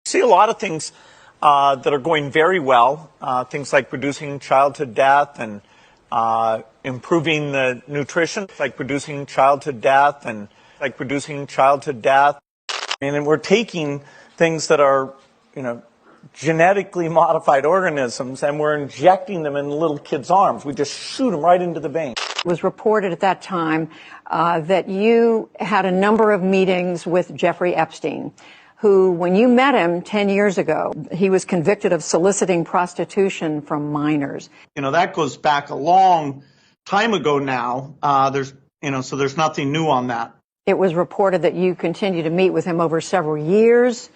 See a lot of things that are going very well, things like reducing childhood death and improving the nutrition, like reducing childhood death and And we're taking things that are, genetically modified organisms, and we're injecting them in little kids' arms. We just shoot them right into the vein. It was reported at that time that you had a number of meetings with Jeffrey Epstein, who, when you met him 10 years ago, he was convicted of soliciting prostitution from minors. That goes back a long time ago now. So there's nothing new on that. It was reported that you continue to meet with him over several years.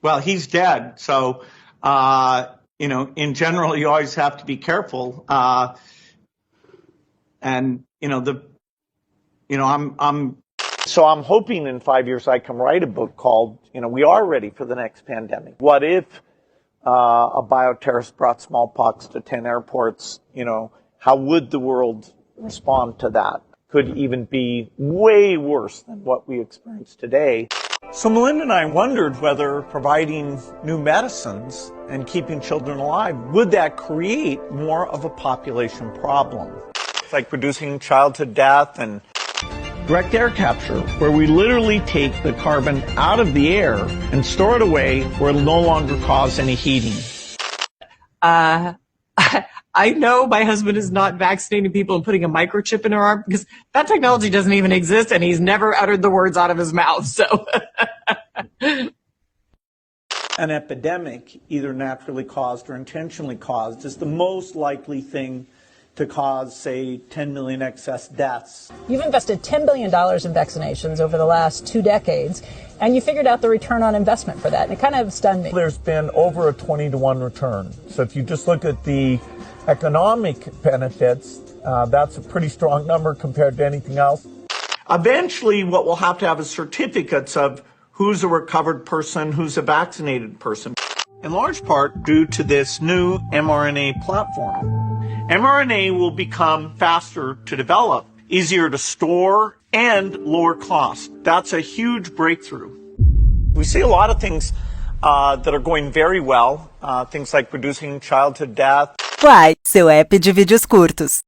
Well, he's dead, so in general, you always have to be careful. I'm hoping in 5 years I can write a book called, We Are Ready for the Next Pandemic. What if a bioterrorist brought smallpox to 10 airports? How would the world respond to that? Could even be way worse than what we experience today. So Melinda and I wondered whether providing new medicines and keeping children alive, would that create more of a population problem? It's like reducing childhood death and direct air capture, where we literally take the carbon out of the air and store it away where it'll no longer cause any heating. I know my husband is not vaccinating people and putting a microchip in her arm because that technology doesn't even exist, and he's never uttered the words out of his mouth. So, an epidemic, either naturally caused or intentionally caused, is the most likely thing to cause, say, 10 million excess deaths. You've invested $10 billion in vaccinations over the last 2 decades, and you figured out the return on investment for that, and it kind of stunned me. There's been over a 20-to-1 return. So if you just look at the economic benefits, that's a pretty strong number compared to anything else. Eventually, what we'll have to have is certificates of who's a recovered person, who's a vaccinated person, in large part due to this new mRNA platform. mRNA will become faster to develop, easier to store, and lower cost. That's a huge breakthrough. We see a lot of things that are going very well, things like reducing childhood death. Quai, seu app de vídeos curtos.